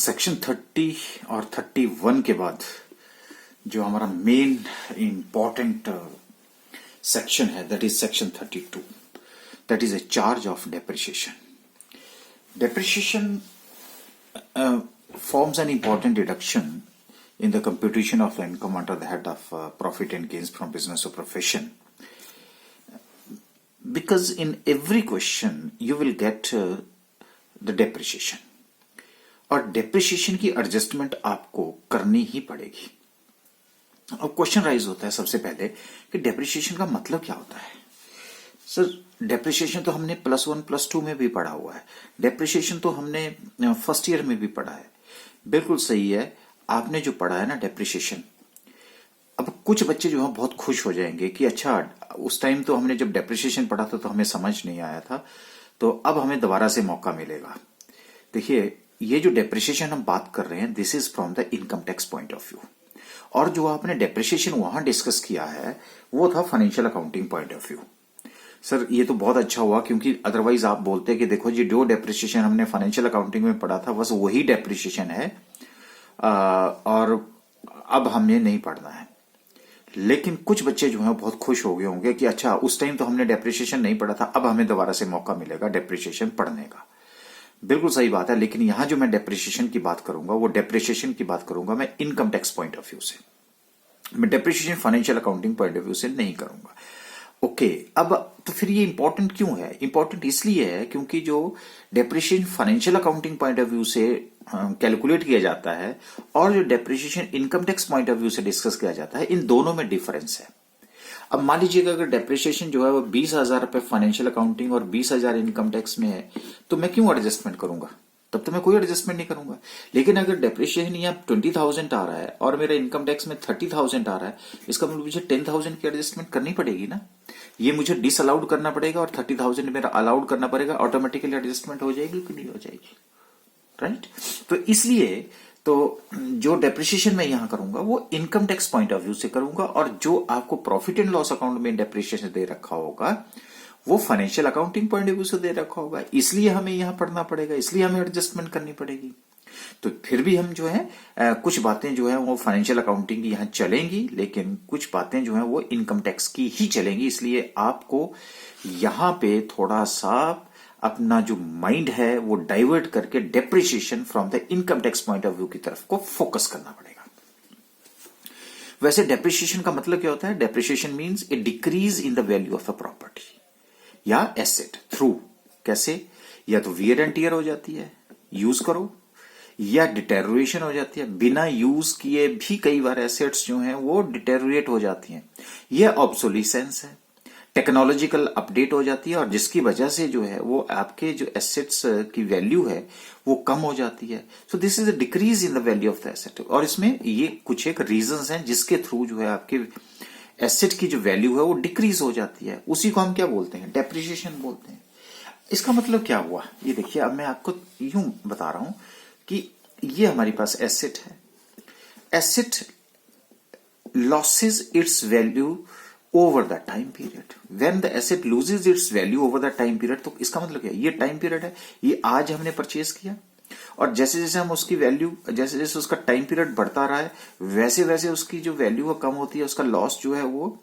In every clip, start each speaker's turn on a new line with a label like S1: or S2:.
S1: Section 30 और 31 के बाद जो हमारा मेन इंपॉर्टेंट सेक्शन है that is section 32, that is a charge of depreciation. Depreciation forms an important deduction in the computation of income under the head of profit and gains from business or profession. Because in every question you will get the depreciation. और depreciation की adjustment आपको करनी ही पड़ेगी. अब question rise होता है सबसे पहले कि डेप्रिसिएशन का मतलब क्या होता है. सर डेप्रिसिएशन तो हमने +1 +2 में भी पढ़ा हुआ है. डेप्रिसिएशन तो हमने फर्स्ट ईयर में भी पढ़ा है. बिल्कुल सही है, आपने जो पढ़ा है ना डेप्रिसिएशन. अब कुछ बच्चे जो है बहुत खुश हो जाएंगे कि अच्छा उस टाइम तो हमने जब डेप्रिसिएशन पढ़ा था तो हमें समझ नहीं आया था, तो अब हमें दोबारा से मौका मिलेगा. देखिए ये जो डेप्रिसिएशन हम बात कर रहे हैं this is from the income tax point of view, और जो आपने डेप्रिसिएशन वहां डिस्कस किया है वो था financial accounting point of view. Sir ये तो बहुत अच्छा हुआ, क्योंकि अदरवाइज आप बोलते कि देखो जी जो डेप्रिसिएशन हमने फाइनेंशियल अकाउंटिंग में पढ़ा था बस वही डेप्रिसिएशन है और अब हमें नहीं पढ़ना है. लेकिन कुछ बच्चे जो हैं बहुत खुश हो गए होंगे कि अच्छा उस टाइम तो हमने डेप्रिसिएशन नहीं पढ़ा था, अब हमें दोबारा से मौका मिलेगा डेप्रिसिएशन पढ़ने का. बिल्कुल सही बात है, लेकिन यहां जो मैं डेप्रिसिएशन की बात करूंगा वो डेप्रिसिएशन की बात करूंगा मैं income tax point of view से. मैं depreciation financial accounting point of view से नहीं करूंगा. ओके अब तो फिर ये इंपॉर्टेंट क्यों है? इंपॉर्टेंट इसलिए है क्योंकि जो depreciation financial accounting point of view से कैलकुलेट किया जाता है और जो depreciation income tax point of view से डिस्कस किया जाता है, इन दोनों में डिफरेंस है. अब मान लीजिएगा अगर डेप्रिसिएशन जो है वो 20,000 रुपए फाइनेंशियल अकाउंटिंग और 20,000 इनकम टैक्स में है, तो मैं क्यों एडजस्टमेंट करूंगा? तब तो मैं कोई एडजस्टमेंट नहीं करूंगा. लेकिन अगर डेप्रिसिएशन यहाँ 20,000 आ रहा है और मेरा इनकम टैक्स में 30,000 आ रहा है, इसका मतलब मुझे 10,000 की एडजस्टमेंट करनी पड़ेगी ना. ये मुझे डिसअलाउड करना पड़ेगा और 30,000 मेरा अलाउड करना पड़ेगा. ऑटोमेटिकली एडजस्टमेंट हो जाएगी कि नहीं हो जाएगी? राइट. तो इसलिए तो जो डेप्रिसिएशन मैं यहां करूंगा वो income tax point of view से करूंगा, और जो आपको प्रॉफिट एंड लॉस अकाउंट में डेप्रिसिएशन दे रखा होगा वो financial accounting point of view से दे रखा होगा. इसलिए हमें यहां पढ़ना पड़ेगा, इसलिए हमें एडजस्टमेंट करनी पड़ेगी. तो फिर भी हम जो है कुछ बातें जो है वो फाइनेंशियल अकाउंटिंग की यहां चलेंगी, लेकिन कुछ बातें जो है वो इनकम टैक्स की ही चलेंगी. इसलिए आपको यहां पे थोड़ा सा अपना जो माइंड है वो डाइवर्ट करके depreciation from the income tax point of view की तरफ को फोकस करना पड़ेगा. वैसे डेप्रिसिएशन का मतलब क्या होता है? Depreciation means A decrease in the value of the property या एसेट थ्रू, कैसे? या तो वियर एंड टियर हो जाती है यूज करो, या डिटेरोरेशन हो जाती है. बिना यूज किए भी कई बार एसेट्स जो हैं वो डिटेरोरेट हो जाती हैं. यह ऑब्सोलिसेंस है, टेक्नोलॉजिकल अपडेट हो जाती है, और जिसकी वजह से जो है वो आपके जो एसेट्स की वैल्यू है वो कम हो जाती है. So this is a decrease in the value of the asset. और इसमें ये कुछ एक रीजंस हैं जिसके थ्रू जो है आपके एसेट की जो वैल्यू है वो डिक्रीज हो जाती है. उसी को हम क्या बोलते हैं? डेप्रिसिएशन बोलते हैं. इसका मतलब क्या हुआ? ये देखिए, अब मैं आपको यूं बता रहा हूं कि ये हमारे पास एसेट है. Asset losses it's value over the time period. When the asset loses it's value over the time period, तो इसका मतलब क्या है? ये टाइम पीरियड है, ये आज हमने परचेज किया, और जैसे जैसे हम उसकी वैल्यू, जैसे जैसे उसका टाइम पीरियड बढ़ता रहा है वैसे वैसे उसकी जो वैल्यू है कम होती है, उसका लॉस जो है वो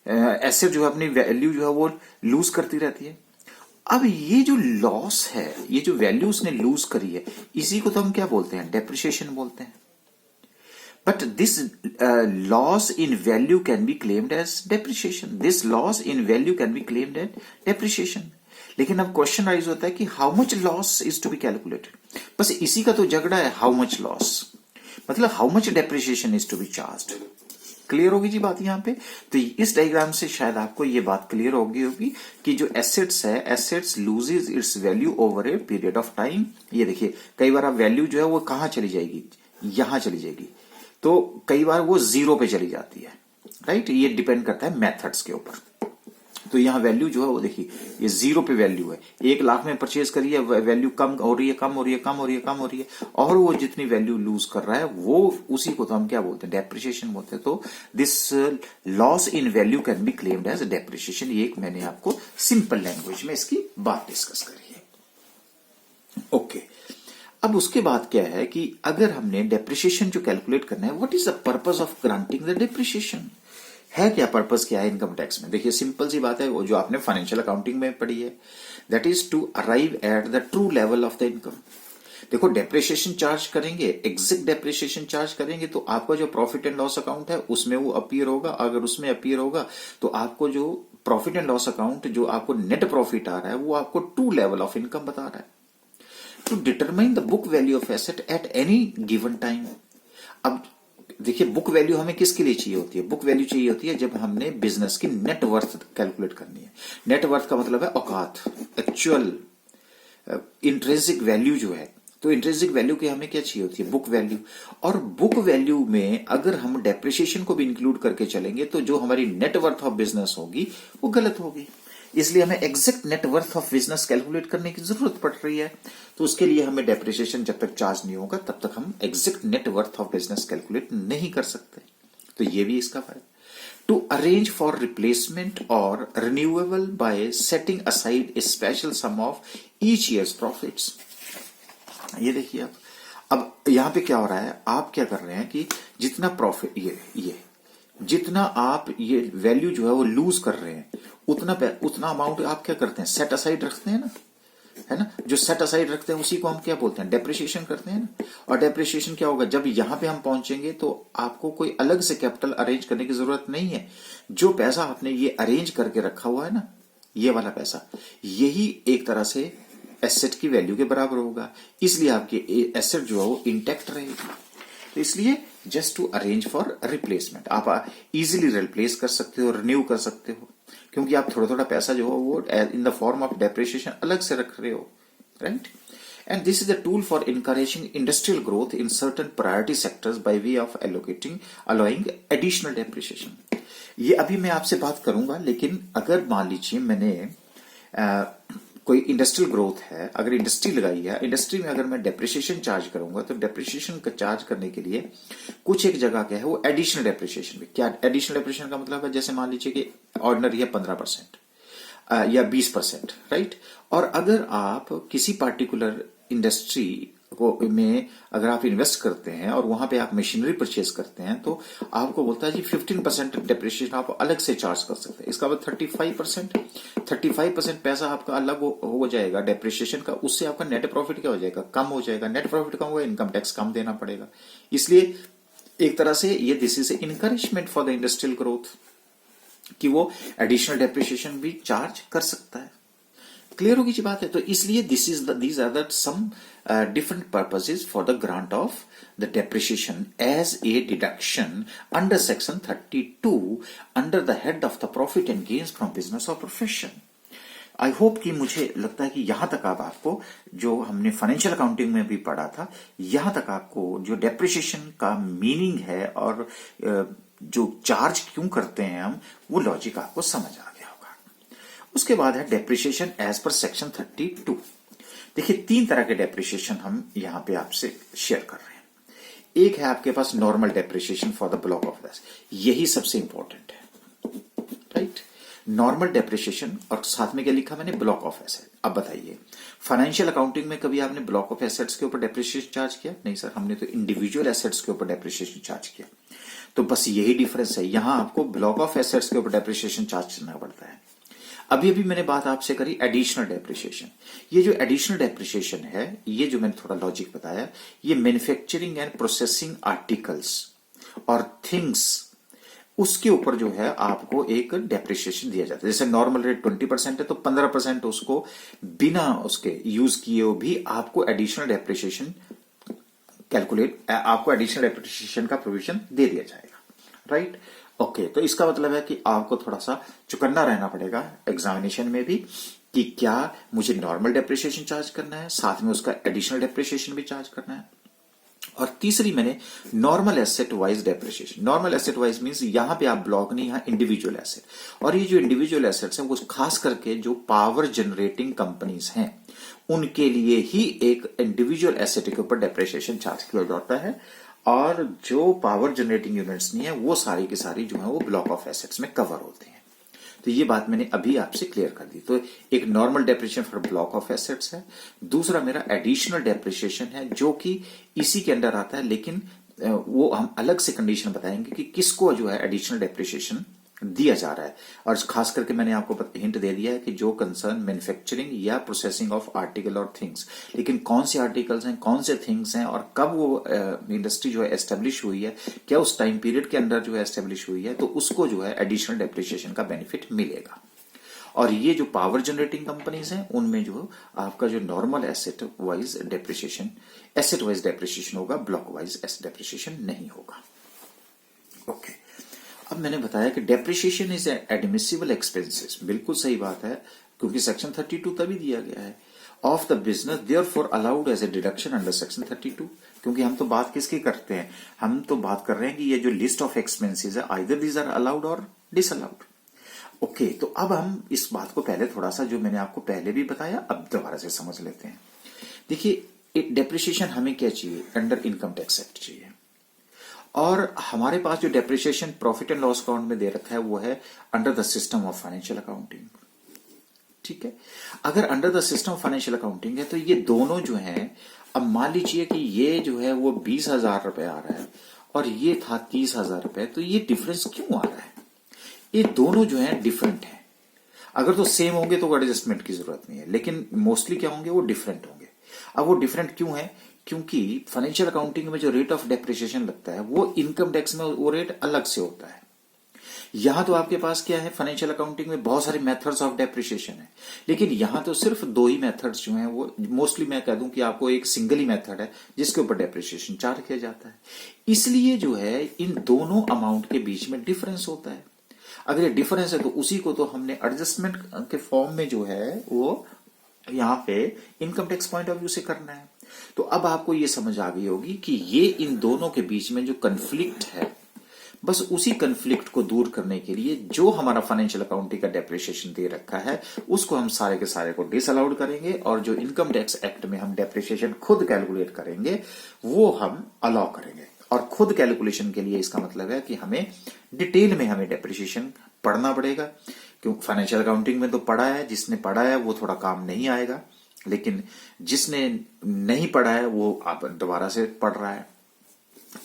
S1: एसेट जो है अपनी वैल्यू जो है वो लूज करती रहती है. अब ये जो लॉस है, ये जो वैल्यू उसने लूज करी है, इसी को तो हम क्या बोलते हैं? डेप्रिसिएशन बोलते हैं. But this loss in value can be claimed as depreciation. This loss in value can be claimed as depreciation. लेकिन अब क्वेश्चन राइज होता है कि how much loss is to be calculated. बस इसी का तो झगड़ा है, हाउ मच लॉस मतलब how much depreciation is to be charged. Clear होगी जी बात यहां पे? तो इस डायग्राम से शायद आपको ये बात क्लियर होगी कि जो एसेट्स है, assets loses it's value over a period of time. ये देखिए कई बार वैल्यू जो है वो कहां चली जाएगी? यहां चली जाएगी. तो कई बार वो 0 पे चली जाती है. राइट. ये डिपेंड करता है मेथड्स के ऊपर. तो यहां वैल्यू जो है वो देखिए ये 0 पे वैल्यू है. 1 लाख में परचेज करी है, वैल्यू कम हो रही है, कम हो रही है, कम हो रही है, कम हो रही है, और वो जितनी वैल्यू लूज कर रहा है वो उसी को तो हम क्या बोलते हैं? डेप्रिसिएशन बोलते हैं. तो this loss in value can be claimed as depreciation. ये एक मैंने आपको सिंपल लैंग्वेज में इसकी बात डिस्कस करी है. ओके, अब उसके बाद क्या है कि अगर हमने डेप्रिसिएशन जो कैलकुलेट करना है, what is the purpose of granting the depreciation, है क्या पर्पस, क्या है इनकम टैक्स में? देखिए सिंपल सी बात है, वो जो आपने फाइनेंशियल अकाउंटिंग में पढ़ी है, that is to arrive at the true level of the income. देखो डेप्रिसिएशन चार्ज करेंगे, एग्जैक्ट डेप्रिसिएशन चार्ज करेंगे तो आपका जो प्रॉफिट एंड लॉस अकाउंट है उसमें वो अपीयर होगा। अगर उसमें अपीयर होगा तो आपको जो प्रॉफिट एंड लॉस अकाउंट, जो आपको नेट प्रॉफिट आ रहा है, वो आपको ट्रू लेवल ऑफ इनकम बता रहा है। To determine the book value of asset at any given time. अब देखिए बुक वैल्यू हमें किसके लिए चाहिए होती है? बुक वैल्यू चाहिए होती है जब हमने बिजनेस की नेट वर्थ कैलकुलेट करनी है। नेट वर्थ का मतलब है औकात, एक्चुअल इंट्रिंसिक वैल्यू जो है। तो इंट्रिंसिक वैल्यू की हमें क्या चाहिए होती है? Book value. और बुक वैल्यू में अगर हम डेप्रिसिएशन को भी इंक्लूड करके चलेंगे तो जो हमारी नेट वर्थ ऑफ बिजनेस होगी वो गलत होगी। इसलिए हमें exact net worth of business calculate करने की जरूरत पड़ रही है। तो उसके लिए हमें डेप्रिसिएशन जब तक चार्ज नहीं होगा तब तक हम exact net worth of business calculate नहीं कर सकते। तो ये भी इसका फायदा। टू अरेंज फॉर रिप्लेसमेंट और renewable by setting aside a special sum of each year's profits. ये देखिए अब यहां पे क्या हो रहा है, आप क्या कर रहे हैं कि जितना प्रॉफिट ये जितना आप ये वैल्यू जो है वो लूज कर रहे हैं, उतना अमाउंट आप क्या करते हैं? सेट असाइड रखते हैं ना, है ना? जो सेट असाइड रखते हैं उसी को हम क्या बोलते हैं? डेप्रिसिएशन करते हैं ना। और डेप्रिसिएशन क्या होगा, जब यहां पे हम पहुंचेंगे तो आपको कोई अलग से कैपिटल अरेंज करने की जरूरत नहीं है। जो पैसा आपने ये अरेंज करके रखा हुआ है ना, ये वाला पैसा, यही एक तरह से एसेट की वैल्यू के बराबर होगा। इसलिए आपकी एसेट जो है वो इंटैक्ट रहेगी। तो इसलिए just to arrange for replacement, आप इजीली रिप्लेस कर सकते हो, रिन्यू कर सकते हो, क्योंकि आप थोड़ा थोड़ा पैसा जो है वो in the form of depreciation अलग से रख रहे हो, right? And this is the tool for encouraging industrial growth in certain priority sectors by way of allowing additional depreciation. ये अभी मैं आपसे बात करूंगा, लेकिन अगर मान लीजिए मैंने कोई इंडस्ट्रियल ग्रोथ है, अगर इंडस्ट्री लगाई है, इंडस्ट्री में अगर मैं डेप्रिसिएशन चार्ज करूंगा तो डेप्रिसिएशन का चार्ज करने के लिए कुछ एक जगह क्या है वो एडिशनल डेप्रिसिएशन भी। क्या एडिशनल डेप्रिसिएशन का मतलब है? जैसे मान लीजिए कि ऑर्डिनरी है 15% या 20%, राइट? और अगर आप किसी पार्टिकुलर इंडस्ट्री को में अगर आप इन्वेस्ट करते हैं और वहां पे आप मशीनरी परचेज करते हैं तो आपको बोलता है जी 15% डेप्रिसिएशन आप अलग से चार्ज कर सकते हैं। इसका मतलब 35% पैसा आपका अलग हो जाएगा डेप्रिसिएशन का। उससे आपका नेट प्रॉफिट क्या हो जाएगा? कम हो जाएगा। नेट प्रॉफिट कम होगा, इनकम टैक्स कम देना पड़ेगा। इसलिए एक तरह से ये this is encouragement for the industrial growth कि वो एडिशनल डेप्रिसिएशन भी चार्ज कर सकता है। क्लियर होगी जी बात है? तो इसलिए these are the some different purposes for the grant of the depreciation as a deduction under section 32 under the head of the profit and gains from business or profession. I hope कि मुझे लगता है कि यहां तक अब आपको जो हमने फाइनेंशियल अकाउंटिंग में भी पढ़ा था, यहां तक आपको जो डेप्रिसिएशन का मीनिंग है और जो चार्ज क्यों करते हैं हम, वो लॉजिक आपको समझ आ गया होगा। उसके बाद है डेप्रिसिएशन एज पर सेक्शन 32। देखिए 3 तरह के डेप्रिसिएशन हम यहां पे आपसे शेयर कर रहे हैं। एक है आपके पास normal depreciation for the block of asset, यही सबसे इंपॉर्टेंट है, राइट? नॉर्मल डेप्रिसिएशन और साथ में क्या लिखा मैंने? Block of asset. अब बताइए फाइनेंशियल अकाउंटिंग में कभी आपने ब्लॉक ऑफ एसेट्स के ऊपर डेप्रिसिएशन चार्ज किया? नहीं सर, हमने तो इंडिविजुअल एसेट्स के ऊपर डेप्रिसिएशन चार्ज किया। तो बस यही डिफरेंस है, यहां आपको ब्लॉक ऑफ एसेट्स के ऊपर डेप्रिसिएशन चार्ज करना पड़ता है। अभी अभी मैंने बात आपसे करी एडिशनल डेप्रिसिएशन। ये जो एडिशनल डेप्रिसिएशन है, ये जो मैंने थोड़ा लॉजिक बताया, ये मैन्युफैक्चरिंग एंड प्रोसेसिंग आर्टिकल्स और थिंग्स, उसके ऊपर जो है आपको एक डेप्रिसिएशन दिया जाता है। जैसे नॉर्मल रेट 20% है तो 15% उसको बिना उसके यूज किए भी आपको एडिशनल डेप्रिसिएशन आपको एडिशनल डेप्रिसिएशन का प्रोविजन दे दिया जाएगा, राइट? ओके, तो इसका मतलब है कि आपको थोड़ा सा चुकन्ना रहना पड़ेगा एग्जामिनेशन में भी कि क्या मुझे नॉर्मल डेप्रिसिएशन चार्ज करना है, साथ में उसका एडिशनल डेप्रिसिएशन भी चार्ज करना है। और तीसरी मैंने normal asset wise depreciation. Normal asset wise means यहां पे आप ब्लॉक नहीं, यहां इंडिविजुअल एसेट। और ये जो इंडिविजुअल एसेट्स हैं वो खास करके जो पावर जनरेटिंग कंपनीज हैं उनके लिए ही एक इंडिविजुअल एसेट के ऊपर डेप्रिसिएशन चार्ज किया जाता है। और जो पावर जनरेटिंग यूनिट्स नहीं है वो सारी की सारी जो है वो ब्लॉक ऑफ एसेट्स में कवर होते हैं। तो ये बात मैंने अभी आपसे क्लियर कर दी। तो एक normal depreciation for block of assets है, दूसरा मेरा एडिशनल डेप्रिसिएशन है जो कि इसी के अंडर आता है, लेकिन वो हम अलग से कंडीशन बताएंगे कि किसको जो है एडिशनल डेप्रिसिएशन दिया जा रहा है। और खास करके मैंने आपको हिंट दे दिया है कि जो कंसर्न मैन्युफैक्चरिंग या प्रोसेसिंग ऑफ आर्टिकल और थिंग्स, लेकिन कौन से आर्टिकल्स हैं, कौन से थिंग्स हैं और कब वो इंडस्ट्री जो है एस्टेब्लिश हुई है, क्या उस टाइम पीरियड के अंदर जो है एस्टेब्लिश हुई है, तो उसको जो है एडिशनल डेप्रिसिएशन का बेनिफिट मिलेगा। और ये जो पावर जनरेटिंग कंपनीज हैं उनमें जो आपका जो नॉर्मल एसेट वाइज डेप्रिसिएशन होगा, ब्लॉक वाइज डेप्रिसिएशन नहीं होगा। ओके, अब मैंने बताया कि डेप्रिसिएशन इज एडमिसिबल एक्सपेंसेस, बिल्कुल सही बात है, क्योंकि सेक्शन 32 तभी दिया गया है of the business, therefore allowed as a deduction under section 32। क्योंकि हम तो बात किसकी करते हैं, हम तो बात कर रहे हैं कि ये जो लिस्ट ऑफ एक्सपेंसेस है आइदर दीज आर अलाउड और डिसअलाउड। ओके, तो अब हम इस बात को पहले थोड़ा सा, जो मैंने आपको पहले भी बताया, अब दोबारा से समझ लेते हैं। देखिए, डेप्रिसिएशन हमें क्या चाहिए, अंडर इनकम टैक्स एक्ट चाहिए, और हमारे पास जो depreciation profit and loss account में दे रखा है वो है under the system of financial accounting. ठीक है, अगर under the system of financial accounting है तो ये दोनों जो है, अब मान लीजिए कि ये जो है वो 20,000 रुपए आ रहा है और ये था 30,000 रुपए, तो ये डिफरेंस क्यों आ रहा है, ये दोनों जो है डिफरेंट है। अगर तो सेम होंगे तो एडजस्टमेंट की जरूरत नहीं है, लेकिन मोस्टली क्या होंगे, वो डिफरेंट होंगे। अब वो डिफरेंट क्यों है, क्योंकि फाइनेंशियल अकाउंटिंग में जो रेट ऑफ डेप्रिसिएशन लगता है वो इनकम टैक्स में वो रेट अलग से होता है। यहां तो आपके पास क्या है, फाइनेंशियल अकाउंटिंग में बहुत सारे मेथड्स ऑफ डेप्रिसिएशन है, लेकिन यहां तो सिर्फ 2 ही मेथड्स जो हैं, वो मोस्टली मैं कह दूं कि आपको एक सिंगल ही मेथड है जिसके ऊपर डेप्रिसिएशन चार्ज किया जाता है। इसलिए जो है इन दोनों अमाउंट के बीच में डिफरेंस होता है। अगर ये डिफरेंस है तो उसी को तो हमने एडजस्टमेंट के फॉर्म में जो है वो यहां पे income tax point of view से करना है। तो अब आपको ये समझ आ गई होगी कि ये इन दोनों के बीच में जो कन्फ्लिक्ट है, बस उसी कन्फ्लिक्ट को दूर करने के लिए जो हमारा फाइनेंशियल अकाउंटिंग का डेप्रिसिएशन दे रखा है उसको हम सारे के सारे को डिसअलाउड करेंगे, और जो इनकम टैक्स एक्ट में हम डेप्रिसिएशन खुद कैलकुलेट करेंगे वो हम अलाउ करेंगे। और खुद कैलकुलेशन के लिए इसका मतलब है कि हमें डिटेल में हमें डेप्रिसिएशन पढ़ना पड़ेगा, क्यों फाइनेंशियल अकाउंटिंग में तो पढ़ा है, जिसने पढ़ा है वो थोड़ा काम नहीं आएगा, लेकिन जिसने नहीं पढ़ा है वो आप दोबारा से पढ़ रहा है।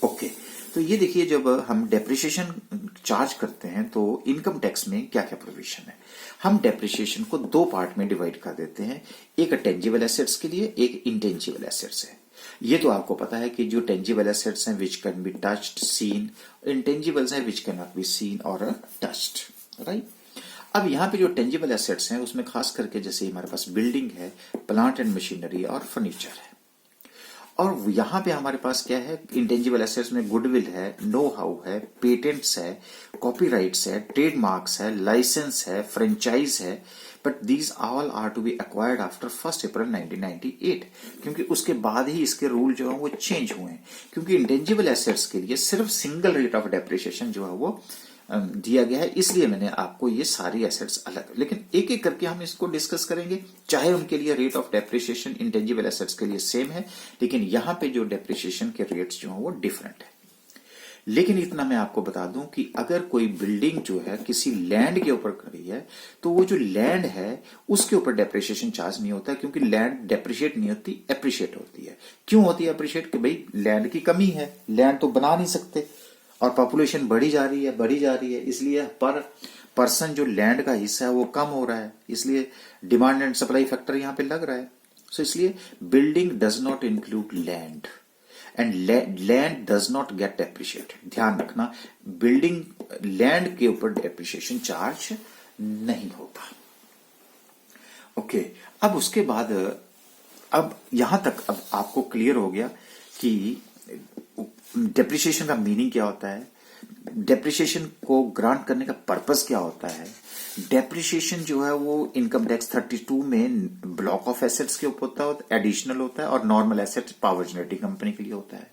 S1: ओके, तो ये देखिए, जब हम डेप्रिसिएशन चार्ज करते हैं तो इनकम टैक्स में क्या क्या प्रोविजन है। हम डेप्रिसिएशन को 2 पार्ट में डिवाइड कर देते हैं, एक टेंजिबल एसेट्स के लिए, एक इंटेंजिबल एसेट्स है। ये तो आपको पता है कि जो टेंजिबल एसेट्स हैं which can be touched, seen, intangibles हैं which can not be seen और टच्ड, राइट। अब यहाँ पे जो टेंजिबल एसेट्स हैं उसमें खास करके जैसे हमारे पास बिल्डिंग है, प्लांट एंड मशीनरी और फर्नीचर है। और यहाँ पे हमारे पास क्या है, इंटेंजिबल एसेट्स में गुडविल है, नो हाउ है, पेटेंट्स है, कॉपीराइट्स है, ट्रेडमार्क्स है, लाइसेंस है, फ्रेंचाइज है, but these all are to be acquired after 1 April 1998, क्योंकि उसके बाद ही इसके रूल जो है वो चेंज हुए हैं। क्योंकि इंटेंजिबल एसेट्स के लिए सिर्फ सिंगल रेट ऑफ डेप्रिसिएशन जो है वो दिया गया है, इसलिए मैंने आपको ये सारी एसेट्स अलग, लेकिन एक एक करके हम इसको डिस्कस करेंगे। चाहे उनके लिए rate of depreciation intangible assets के लिए सेम है, लेकिन यहां पे जो डेप्रिसिएशन के रेट्स जो है वो डिफरेंट है। लेकिन इतना मैं आपको बता दूं कि अगर कोई बिल्डिंग जो है किसी लैंड के ऊपर खड़ी है तो वो जो लैंड है उसके ऊपर डेप्रिसिएशन चार्ज नहीं होता, क्योंकि लैंड डेप्रिशिएट नहीं होती, एप्रिशिएट होती है। क्यों होती है एप्रिशिएट, कि भाई लैंड की कमी है, लैंड तो बना नहीं सकते, और पॉपुलेशन बढ़ी जा रही है, इसलिए पर पर्सन जो लैंड का हिस्सा है वो कम हो रहा है, इसलिए डिमांड एंड सप्लाई फैक्टर यहां पे लग रहा है। सो इसलिए building does not include land and land does not gate depreciate. ध्यान रखना, बिल्डिंग लैंड के ऊपर डेप्रिसिएशन चार्ज नहीं होता। ओके, अब उसके बाद अब यहां तक अब आपको क्लियर हो गया कि डेप्रिसिएशन का मीनिंग क्या होता है, डेप्रिसिएशन को ग्रांट करने का पर्पस क्या होता है। डेप्रिसिएशन जो है वो इनकम टैक्स 32 में ब्लॉक ऑफ एसेट्स के ऊपर होता है, एडिशनल होता है, और normal assets power generating company के लिए होता है।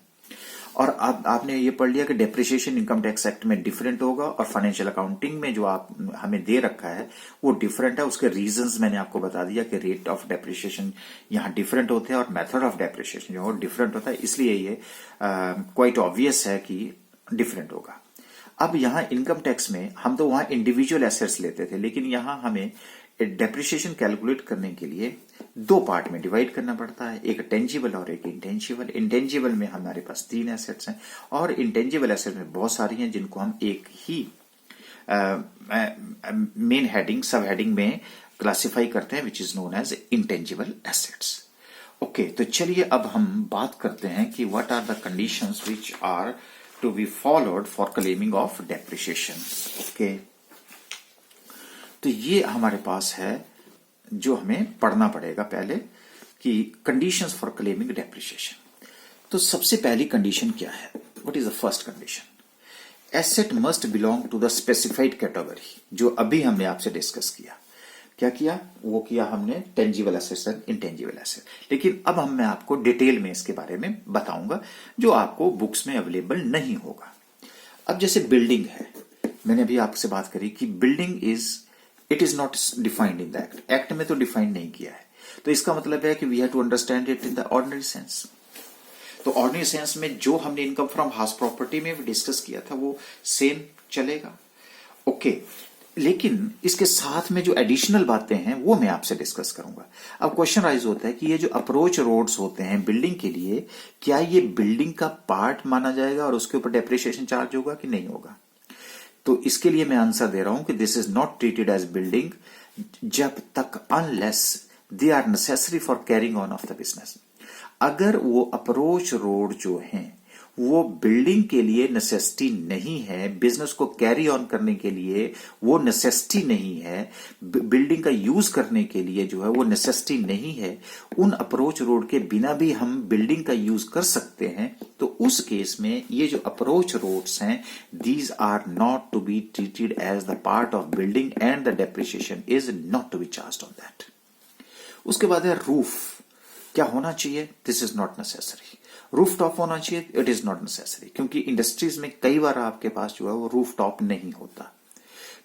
S1: और अब आपने ये पढ़ लिया कि डेप्रिसिएशन इनकम टैक्स एक्ट में डिफरेंट होगा, और फाइनेंशियल अकाउंटिंग में जो आप हमें दे रखा है वो डिफरेंट है। उसके रीजंस मैंने आपको बता दिया कि रेट ऑफ डेप्रिसिएशन यहाँ डिफरेंट होते हैं और मेथड ऑफ डेप्रिसिएशन जो है डिफरेंट होता है, इसलिए ये क्वाइट ऑब्वियस है कि डिफरेंट होगा। अब यहां इनकम टैक्स में हम तो वहां इंडिविजुअल एसेट्स लेते थे, लेकिन यहां हमें डेप्रिसिएशन कैलकुलेट करने के लिए दो पार्ट में डिवाइड करना पड़ता है, एक टेंजिबल और एक इंटेंजिबल। इंटेंजिबल में हमारे पास 3 एसेट्स हैं और इंटेंजिबल एसेट में बहुत सारी हैं जिनको हम एक ही मेन हेडिंग सब हेडिंग में क्लासिफाई करते हैं, which is known as intangible assets. Okay, तो चलिए अब हम बात करते हैं कि what are the conditions which are to be followed for claiming of depreciation. Okay, तो ये हमारे पास है जो हमें पढ़ना पड़ेगा पहले कि कंडीशंस फॉर क्लेमिंग डेप्रिसिएशन। तो सबसे पहली कंडीशन क्या है? What is the first condition? Asset must belong to the specified category, जो अभी हमने आपसे डिस्कस किया। क्या किया? वो किया हमने tangible assets and intangible asset. लेकिन अब मैं आपको डिटेल में इसके बारे में बताऊंगा जो आपको बुक्स में अवेलेबल नहीं होगा। अब जैसे बिल्डिंग है, मैंने अभी आपसे बात करी कि building it is not defined in the act. Act में तो डिफाइंड नहीं किया है, तो इसका मतलब है कि we have to understand it in the ordinary sense. तो ऑर्डिनरी सेंस में जो हमने इनकम फ्रॉम हाउस प्रॉपर्टी में डिस्कस किया था वो सेम चलेगा। ओके, लेकिन इसके साथ में जो एडिशनल बातें हैं वो मैं आपसे डिस्कस करूंगा। अब क्वेश्चन राइज होता है कि ये जो अप्रोच रोड्स होते हैं बिल्डिंग के लिए, क्या ये बिल्डिंग का पार्ट माना जाएगा और उसके ऊपर डेप्रिसिएशन चार्ज होगा कि नहीं होगा? तो इसके लिए मैं आंसर दे रहा हूं कि this is not treated as building जब तक unless they are necessary for carrying on of the business. अगर वो अप्रोच रोड जो हैं वो बिल्डिंग के लिए नेसेसिटी नहीं है, बिजनेस को कैरी ऑन करने के लिए वो नेसेसिटी नहीं है, बिल्डिंग का यूज करने के लिए जो है वो नेसेसिटी नहीं है, उन अप्रोच रोड के बिना भी हम बिल्डिंग का यूज कर सकते हैं, तो उस केस में ये जो अप्रोच रोड्स हैं these are not to be treated as the part of building and the depreciation is not to be charged on that. उसके बाद है रूफ। क्या होना चाहिए? This is not necessary. Roof top होना चाहिए? इट इज नॉट नेसेसरी, क्योंकि industries में कई बार आपके पास जो है वो रूफ टॉप नहीं होता,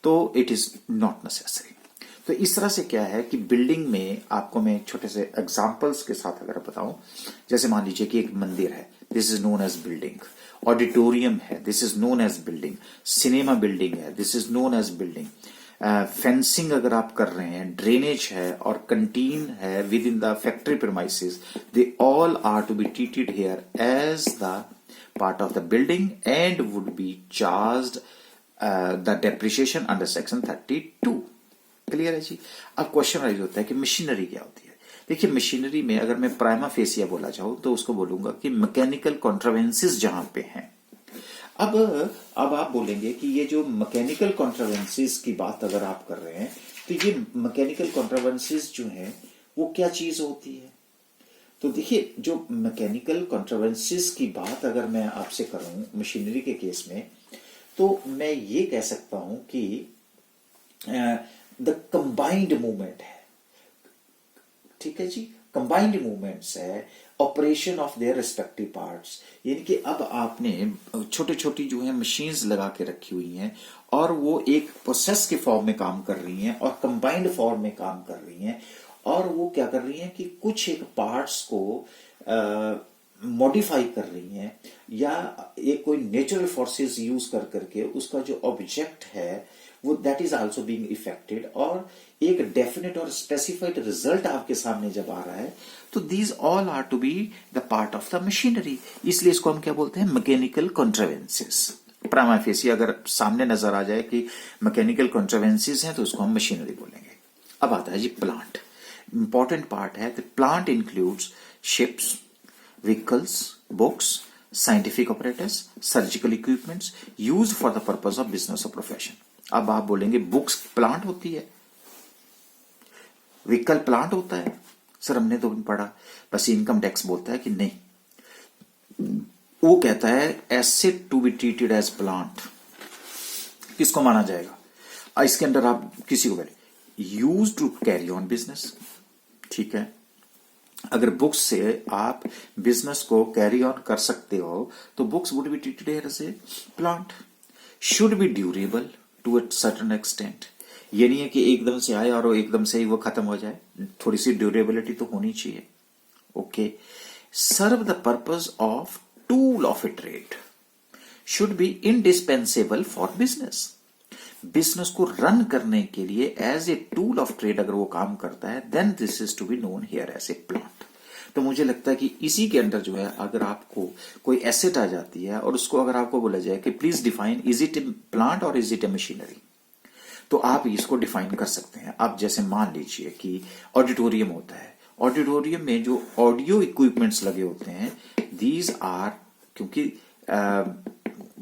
S1: तो इट इज नॉट नेसेसरी। तो इस तरह से क्या है कि बिल्डिंग में आपको मैं छोटे से एग्जांपल्स के साथ अगर बताऊं, जैसे मान लीजिए कि एक मंदिर है, this is known as building. Auditorium है, this is known as building. Cinema building है, this is known as building. Fencing अगर आप कर रहे हैं, ड्रेनेज है और कंटीन है within the factory premises, they all are to be treated here as the part of the building and would be charged the depreciation under section 32। Clear है जी? अब क्वेश्चन राइज होता है कि machinery क्या होती है। देखिए, मशीनरी में अगर मैं प्राइमा फेसिया बोला चाहूं तो उसको बोलूंगा कि मैकेनिकल कॉन्ट्रावेंसीज जहां पे हैं। अब आप बोलेंगे कि ये जो मैकेनिकल कॉन्ट्रावेंसीज की बात अगर आप कर रहे हैं तो ये मैकेनिकल कॉन्ट्रावेंसीज जो है वो क्या चीज होती है? तो देखिए, जो मैकेनिकल कॉन्ट्रावेंसीज की बात अगर मैं आपसे करूं मशीनरी के केस में, तो मैं ये कह सकता हूं कि द कंबाइंड मूवमेंट है। ठीक है जी, कंबाइंड मूवमेंट्स है, operation of their respective parts. यानी कि अब आपने छोटे छोटी जो है मशीन्स लगा के रखी हुई हैं और वो एक प्रोसेस के फॉर्म में काम कर रही हैं और कंबाइंड फॉर्म में काम कर रही हैं, और वो क्या कर रही हैं कि कुछ एक पार्ट्स को मॉडिफाई कर रही हैं या एक कोई नेचुरल फोर्सेस यूज कर करके उसका जो ऑब्जेक्ट है वो that is also being affected, और एक डेफिनेट और स्पेसिफाइड रिजल्ट आपके सामने जब आ रहा है, तो these all are to be the part of the machinery. इसलिए इसको हम क्या बोलते हैं? मैकेनिकल कॉन्ट्रावेंसीज। प्राइमा फेसी अगर सामने नजर आ जाए कि मैकेनिकल कॉन्ट्रावेंसीज हैं तो उसको हम मशीनरी बोलेंगे। अब आता है जी प्लांट। इंपॉर्टेंट पार्ट है। Plant includes ships, vehicles, books, scientific operators, surgical equipments used for the purpose of business और प्रोफेशन। अब आप बोलेंगे बुक्स प्लांट होती है, व्हीकल प्लांट होता है। सर हमने तो पढ़ा, बस इनकम टैक्स बोलता है कि नहीं, वो कहता है asset to be treated as plant. किसको माना जाएगा? इसके अंदर आप किसी को बोले use to carry on business. ठीक है, अगर बुक्स से आप बिजनेस को कैरी ऑन कर सकते हो तो books would be treated as a plant. Should be durable to a certain extent. ये नहीं है कि एकदम से आए और एकदम से ही वो खत्म हो जाए, थोड़ी सी ड्यूरेबिलिटी तो होनी चाहिए। Okay, serve the purpose of tool of a trade. Should be indispensable for business. Business को रन करने के लिए as a tool of trade अगर वो काम करता है, then this is to be known here as a plant. तो मुझे लगता है कि इसी के अंदर जो है, अगर आपको कोई एसेट आ जाती है और उसको अगर आपको बोला जाए कि please define is it A plant और इज इट ए मशीनरी, तो आप इसको डिफाइन कर सकते हैं। आप जैसे मान लीजिए कि ऑडिटोरियम होता है, ऑडिटोरियम में जो ऑडियो इक्विपमेंट्स लगे होते हैं, दीज आर, क्योंकि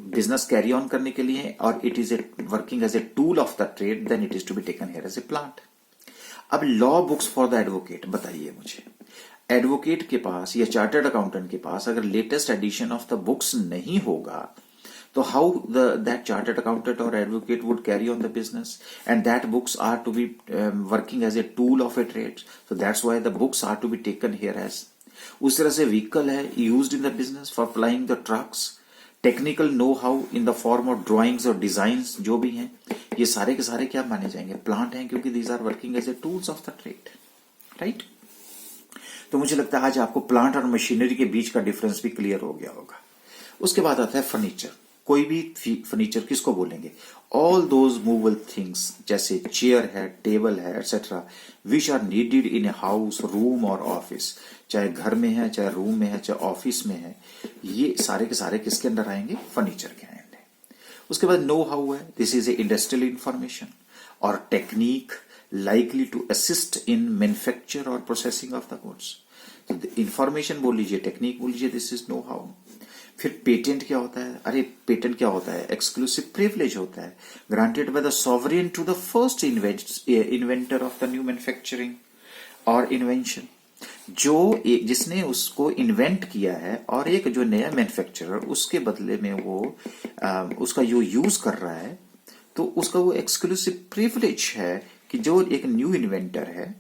S1: बिजनेस कैरी ऑन करने के लिए और it is a working as a tool of the trade, then it is to be taken here as a plant. अब law books for the advocate, बताइए मुझे, एडवोकेट के पास या चार्टर्ड अकाउंटेंट के पास अगर latest edition of the books नहीं होगा, तो how that chartered accountant or advocate would carry on the business, and that books are to be working as a tool of a trade, so that's why the books are to be taken here as। उस तरह से vehicle है used in the business for flying the trucks, technical know how in the form of drawings और designs जो भी हैं, ये सारे के सारे क्या माने जाएंगे, प्लांट हैं, क्योंकि these are working as a tools of the trade, right. तो मुझे लगता है आज आपको प्लांट और मशीनरी के बीच का डिफरेंस भी क्लियर हो गया होगा। उसके बाद आता है फर्नीचर। कोई भी फर्नीचर किसको बोलेंगे, ऑल दोज मूवेबल थिंग्स, जैसे चेयर है, टेबल है, etcetera, which are needed in a house, room और ऑफिस, चाहे घर में है, चाहे रूम में है, चाहे ऑफिस में है, ये सारे के सारे किसके अंदर आएंगे, फर्नीचर के अंदर। उसके बाद नो हाउ है, this is a industrial information और technique likely to assist in manufacture और processing of the goods. Information बोल लीजिए, टेक्निक बोल लीजिए, दिस इज नो हाउ। फिर पेटेंट क्या होता है, अरे पेटेंट क्या होता है, एक्सक्लूसिव प्रिविलेज होता है, granted by the sovereign to the first inventor of the new manufacturing और इन्वेंशन, जो जिसने उसको इन्वेंट किया है और एक जो नया मैन्युफैक्चरर उसके बदले में वो उसका जो यूज कर रहा है, तो उसका वो एक्सक्लूसिव प्रिविलेज है कि जो एक न्यू इन्वेंटर है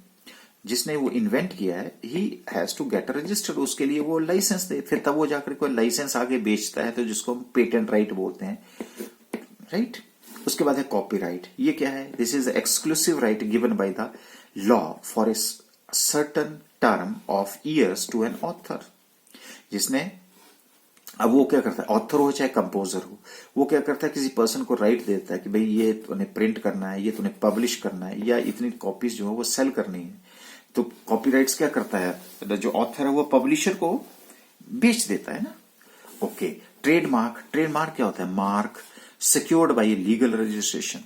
S1: जिसने वो इन्वेंट किया है, he has to get registered, उसके लिए वो लाइसेंस दे, फिर तब वो जाकर कोई लाइसेंस आगे बेचता है, तो जिसको हम पेटेंट राइट बोलते हैं, राइट। उसके बाद है कॉपीराइट। ये क्या है, this is exclusive right given by the law for a certain term of years to an author, जिसने, अब वो क्या करता है, ऑथर हो चाहे कंपोजर हो, वो क्या करता है, किसी पर्सन को राइट देता है कि भाई ये तूने प्रिंट करना है, ये तूने पब्लिश करना है, या इतनी कॉपीज जो है वो सेल करनी है। तो कॉपीराइट्स क्या करता है, जो ऑथर है वो पब्लिशर को बेच देता है ना। ओके, ट्रेडमार्क, ट्रेडमार्क क्या होता है, mark secured by legal registration.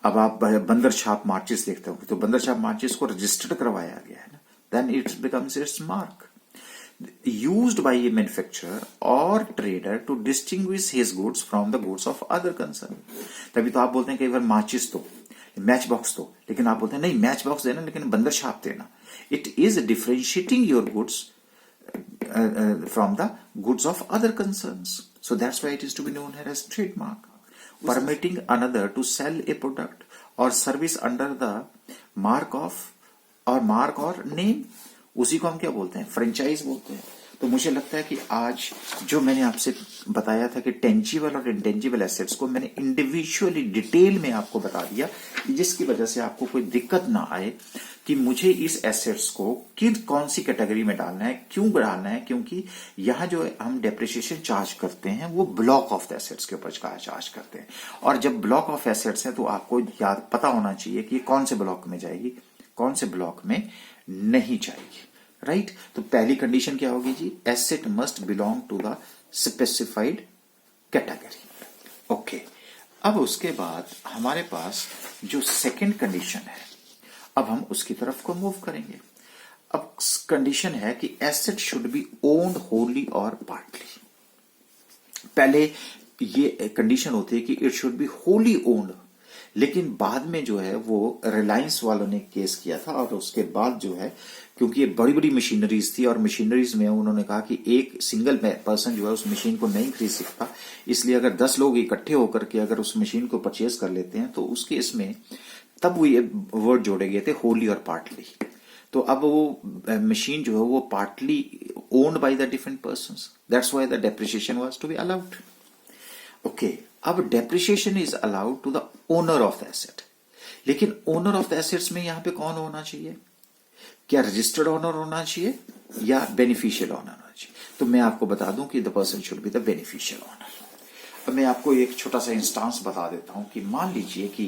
S1: अब आप बंदर छाप मार्चिस देखते हो, तो बंदर छाप मार्चिस को रजिस्टर्ड करवाया गया है ना, then it becomes its mark, used by a manufacturer और trader to distinguish his goods from the goods of other concern. तभी तो आप बोलते हैं कई बार माचिस तो, मैच बॉक्स तो, लेकिन आप बोलते हैं नहीं मैच बॉक्स देना लेकिन बंदर छाप देना। It is differentiating your goods from the goods of other concerns, so that's why it is to be known as trademark. Permitting another to sell a product और सर्विस अंडर द मार्क और name, उसी को हम क्या बोलते हैं, franchise बोलते हैं। तो मुझे लगता है कि आज जो मैंने आपसे बताया था कि टेंजिबल और इंटेंजिबल एसेट्स को मैंने इंडिविजुअली डिटेल में आपको बता दिया, जिसकी वजह से आपको कोई दिक्कत ना आए कि मुझे इस एसेट्स को कौन सी कैटेगरी में डालना है, क्यों डालना है, क्योंकि यहाँ जो हम डेप्रिसिएशन चार्ज करते हैं वो ब्लॉक ऑफ द एसेट्स के ऊपर चार्ज करते हैं, और जब ब्लॉक ऑफ एसेट्स है तो आपको याद पता होना चाहिए कि कौन से ब्लॉक में जाएगी, कौन से ब्लॉक में नहीं जाएगी, राइट। तो पहली कंडीशन क्या होगी जी, asset must belong to the specified category. Okay, अब उसके बाद हमारे पास जो सेकंड कंडीशन है, अब हम उसकी तरफ को मूव करेंगे। अब कंडीशन है कि asset should B owned Holi और पार्टली। पहले ये कंडीशन होती है कि it should be wholly owned, लेकिन बाद में जो है वो रिलायंस वालों ने केस किया था, और उसके बाद जो है क्योंकि ये बड़ी बड़ी मशीनरीज थी और मशीनरीज में उन्होंने कहा कि एक सिंगल पर्सन जो है उस मशीन को नहीं खरीद सकता, इसलिए अगर 10 लोग इकट्ठे होकर के अगर उस मशीन को परचेज कर लेते हैं तो उस केस में तब वो ये वर्ड जोड़े गए थे होली और पार्टली। तो अब वो मशीन जो है वो partly owned by the different persons, that's why the depreciation was to be allowed. Okay, अब depreciation is allowed to the owner of the asset, लेकिन ओनर ऑफ द एसेट्स में यहां पे कौन होना चाहिए, क्या रजिस्टर्ड ओनर होना चाहिए या बेनिफिशियल ओनर होना चाहिए। तो मैं आपको बता दूं कि the person should be the beneficial owner. अब मैं आपको एक छोटा सा इंस्टांस बता देता हूं कि मान लीजिए कि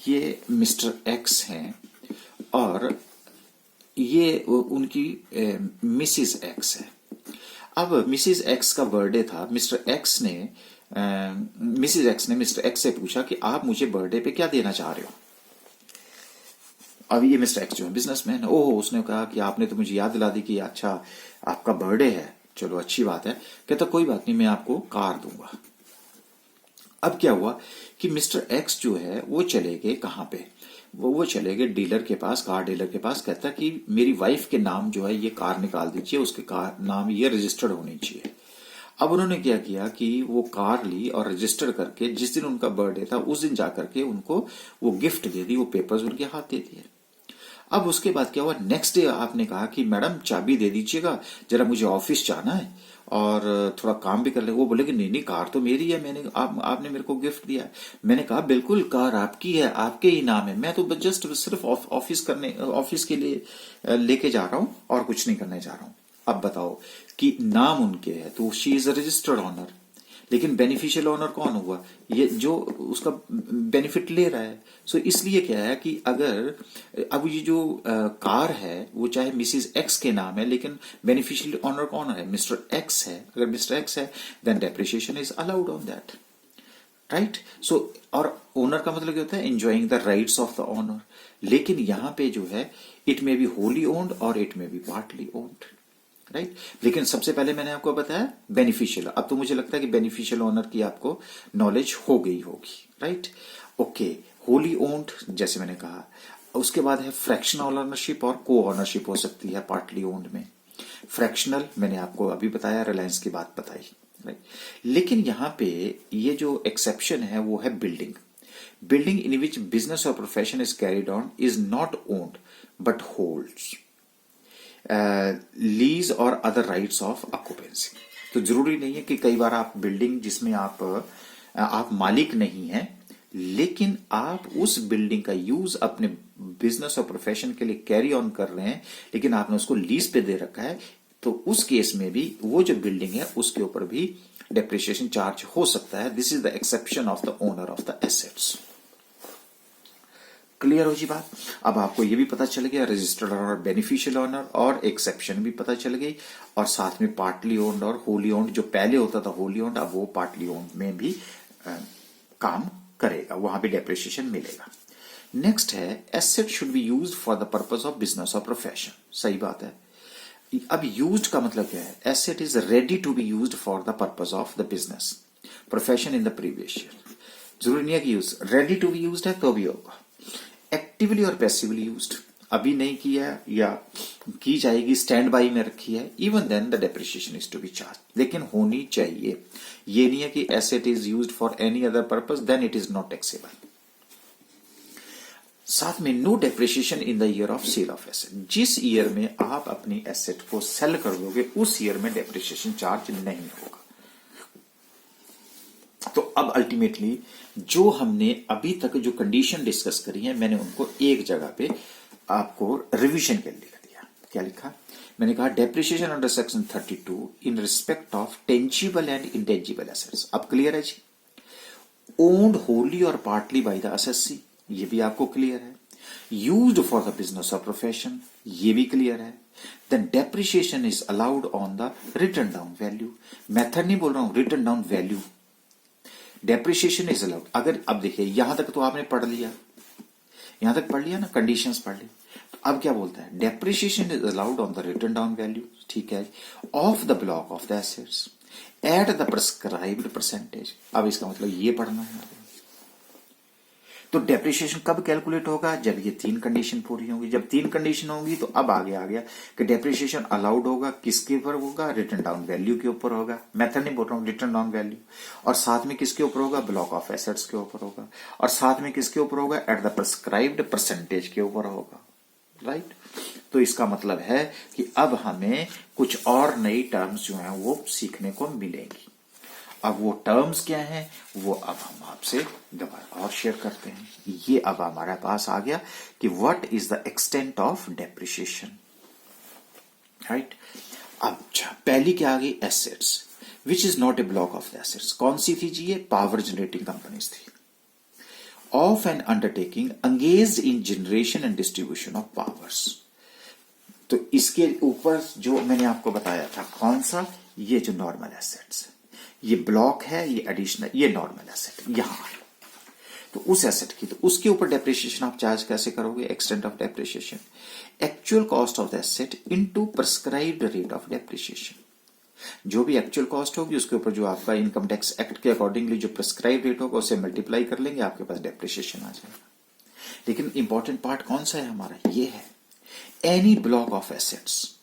S1: ये मिस्टर एक्स हैं और ये उनकी मिसिस एक्स है। अब मिसिस एक्स का बर्थडे था। मिस्टर एक्स ने मिसिस एक्स ने मिस्टर एक्स से पूछा कि आप मुझे बर्थडे पे क्या देना चाह रहे हो। अब ये मिस्टर एक्स जो है बिजनेसमैन, ओह उसने कहा कि आपने तो मुझे याद दिला दी कि अच्छा आपका बर्थडे है, चलो अच्छी बात है। कहता कोई बात नहीं, मैं आपको कार दूंगा। अब क्या हुआ कि मिस्टर एक्स जो है वो चले गए कहां पे, वो चले गए डीलर के पास, कार डीलर के पास। कहता कि मेरी वाइफ के नाम जो है ये कार निकाल दीजिए, उसके कार नाम ये रजिस्टर्ड होनी चाहिए। अब उन्होंने क्या किया कि वो कार ली और रजिस्टर करके जिस दिन उनका बर्थडे था उस दिन जाकर के उनको वो गिफ्ट दे दी, वो पेपर्स उनके हाथ दे दिए। अब उसके बाद क्या हुआ, नेक्स्ट डे आपने कहा कि मैडम चाबी दे दीजिएगा, जरा मुझे ऑफिस जाना है और थोड़ा काम भी कर ले। वो बोले कि नहीं नहीं कार तो मेरी है, मैंने आपने मेरे को गिफ्ट दिया है। मैंने कहा बिल्कुल कार आपकी है, आपके ही नाम है, मैं तो जस्ट सिर्फ ऑफिस के लिए लेके जा रहा हूं और कुछ नहीं करने जा रहा हूं। अब बताओ कि नाम उनके है तो she is a registered owner, लेकिन बेनिफिशियल ओनर कौन हुआ, ये जो उसका बेनिफिट ले रहा है। सो इसलिए क्या है कि अगर अब ये जो कार है वो चाहे मिसिस एक्स के नाम है, लेकिन बेनिफिशियल ओनर कौन है, मिस्टर एक्स है। अगर मिस्टर एक्स है then depreciation is allowed on that, right. So और ओनर का मतलब क्या होता है, enjoying the rights of the owner. लेकिन यहां पे जो है it may be wholly owned और it may be partly owned, right. लेकिन सबसे पहले मैंने आपको बताया बेनिफिशियल। अब तो मुझे लगता है कि बेनिफिशियल ओनर की आपको नॉलेज हो गई होगी, राइट। ओके, होली ओन्ड जैसे मैंने कहा। उसके बाद है फ्रैक्शनल ओनरशिप और को ओनरशिप हो सकती है पार्टली ओन्ड में। फ्रैक्शनल मैंने आपको अभी बताया, रिलायंस की बात बताई, राइट। लेकिन यहां पे ये जो एक्सेप्शन है वो है building. Building in which business और profession is carried on is not owned but holds lease और अदर राइट्स ऑफ ऑक्यूपेंसी। तो जरूरी नहीं है कि कई बार आप बिल्डिंग जिसमें आप मालिक नहीं हैं, लेकिन आप उस बिल्डिंग का यूज अपने बिजनेस और प्रोफेशन के लिए कैरी ऑन कर रहे हैं, लेकिन आपने उसको लीज पे दे रखा है, तो उस केस में भी वो जो बिल्डिंग है उसके ऊपर भी डेप्रिसिएशन चार्ज हो सकता है। This is the exception of the owner of the assets. Clear हो जी बात। अब आपको ये भी पता चल गया रजिस्टर्ड ऑनर, बेनिफिशियल ऑनर और एक्सेप्शन भी पता चल गई, और साथ में पार्टली ओन्ड और होली ओन्ड, जो पहले होता था होली ओन्ड अब वो पार्टली ओन्ड में भी काम करेगा, वहां भी डेप्रिसिएशन मिलेगा। नेक्स्ट है asset should be used for the purpose of business और प्रोफेशन। सही बात है। अब यूज्ड का मतलब क्या है, asset is ready to be used for the purpose of the business profession in the previous year. जरूरी नहीं है कि use ready to be used है तो भी होगा। एक्टिवली और पैसिवली यूज्ड, अभी नहीं किया या की जाएगी, स्टैंड बाई में रखी है, even then the depreciation is to be charge, लेकिन होनी चाहिए। ये नहीं है कि asset is used for any other purpose then it is not taxable. साथ में no depreciation in the year of sale of asset. जिस ईयर में आप अपनी एसेट को सेल कर दोगे उस ईयर में डेप्रिसिएशन चार्ज नहीं होगा। तो अब अल्टीमेटली जो हमने अभी तक जो कंडीशन डिस्कस करी है मैंने उनको एक जगह पे आपको रिवीजन के लिए लिख दिया। क्या लिखा, मैंने कहा depreciation under section 32 in respect of tangible and intangible assets. अब क्लियर है जी। ओन्ड होली और पार्टली बाय द असेसी, ये भी आपको क्लियर है। यूज्ड फॉर द बिजनेस और प्रोफेशन, ये भी क्लियर है। Then depreciation is allowed on the written down value. Method नहीं बोल रहा हूं, written down value. Depreciation is allowed. अगर अब देखिए यहां तक तो आपने पढ़ लिया, यहां तक पढ़ लिया ना, कंडीशंस पढ़ ली। तो अब क्या बोलता है, depreciation is allowed on the written down value, ठीक है, of the block of the assets at the prescribed percentage. अब इसका मतलब ये पढ़ना है। तो डेप्रिसिएशन कब कैलकुलेट होगा, जब ये तीन कंडीशन पूरी होंगी। जब तीन कंडीशन होंगी तो अब आगे आ गया कि डेप्रिसिएशन अलाउड होगा किसके ऊपर होगा, रिटन डाउन वैल्यू के ऊपर होगा। मेथड नहीं बोल रहा हूं, रिटन डाउन वैल्यू। और साथ में किसके ऊपर होगा, ब्लॉक ऑफ एसेट्स के ऊपर होगा। और साथ में किसके ऊपर होगा, एट द प्रिस्क्राइब्ड परसेंटेज के ऊपर होगा, राइट। तो इसका मतलब है कि अब हमें कुछ और नई टर्म्स जो हैं वो सीखने को मिलेंगी। अब वो टर्म्स क्या हैं वो अब हम आपसे दोबारा और शेयर करते हैं। ये अब हमारे पास आ गया कि what is the extent of depreciation, right. अब पहली क्या आ गई, assets which is not a block of the assets. कौन सी थी जी? ये पावर जनरेटिंग कंपनीज थी। Of N undertaking engaged in generation and distribution of powers. तो इसके ऊपर जो मैंने आपको बताया था, कौन सा? ये जो नॉर्मल एसेट्स, ये ब्लॉक है, ये एडिशनल, ये नॉर्मल एसेट यहां है। तो उस एसेट की, तो उसके ऊपर डेप्रिसिएशन आप चार्ज कैसे करोगे? Extent of depreciation, actual cost of the asset into prescribed rate of depreciation. जो भी एक्चुअल कॉस्ट होगी उसके ऊपर जो आपका इनकम टैक्स एक्ट के अकॉर्डिंगली जो प्रिस्क्राइब रेट होगा उसे मल्टीप्लाई कर लेंगे, आपके पास डेप्रिसिएशन आ जाएगा। लेकिन इंपॉर्टेंट पार्ट कौन सा है हमारा? ये है एनी ब्लॉक ऑफ एसेट्स।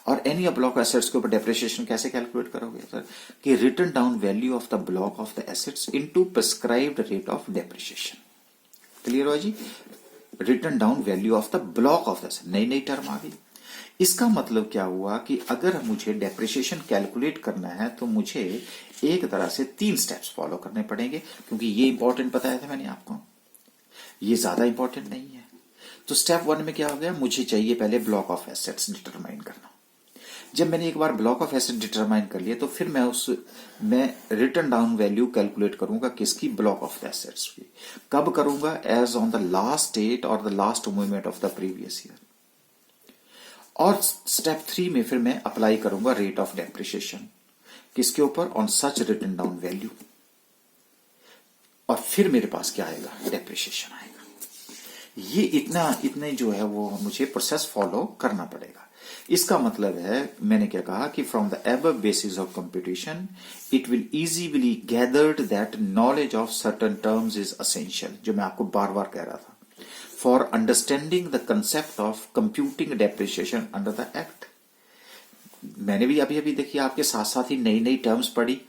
S1: और एनी ब्लॉक एसेट्स के ऊपर डेप्रिसिएशन कैसे कैलकुलेट करोगे सर? कि written down value of the block of the assets into prescribed rate of depreciation. Clear हो जी? Written down value of the block of the asset, नई term आ गई। इसका मतलब क्या हुआ कि अगर मुझे डेप्रिसिएशन कैलकुलेट करना है तो मुझे एक तरह से 3 स्टेप्स फॉलो करने पड़ेंगे, क्योंकि ये इंपॉर्टेंट बताया था मैंने आपको, ये ज्यादा इंपॉर्टेंट नहीं है। तो स्टेप 1 में क्या हो गया? मुझे चाहिए पहले ब्लॉक ऑफ एसेट्स डिटरमाइन करना। जब मैंने एक बार ब्लॉक ऑफ एसेट डिटरमाइन कर लिया तो फिर मैं रिटन डाउन वैल्यू कैलकुलेट करूंगा, किसकी? ब्लॉक ऑफ द एसेट्स की। कब करूंगा? As on the last date और the last movement of the previous year. और स्टेप 3 में फिर मैं अप्लाई करूंगा रेट ऑफ डेप्रिसिएशन, किसके ऊपर? On such written down value. और फिर मेरे पास क्या आएगा? डेप्रिसिएशन आएगा। ये इतने जो है वो मुझे प्रोसेस फॉलो करना पड़ेगा। इसका मतलब है, मैंने क्या कहा कि from the above basis of computation it will easily gathered that knowledge of certain terms is essential, जो मैं आपको बार बार कह रहा था, for understanding the concept of computing depreciation under the act. मैंने भी अभी देखिए आपके साथ साथ ही नई टर्म्स पढ़ी,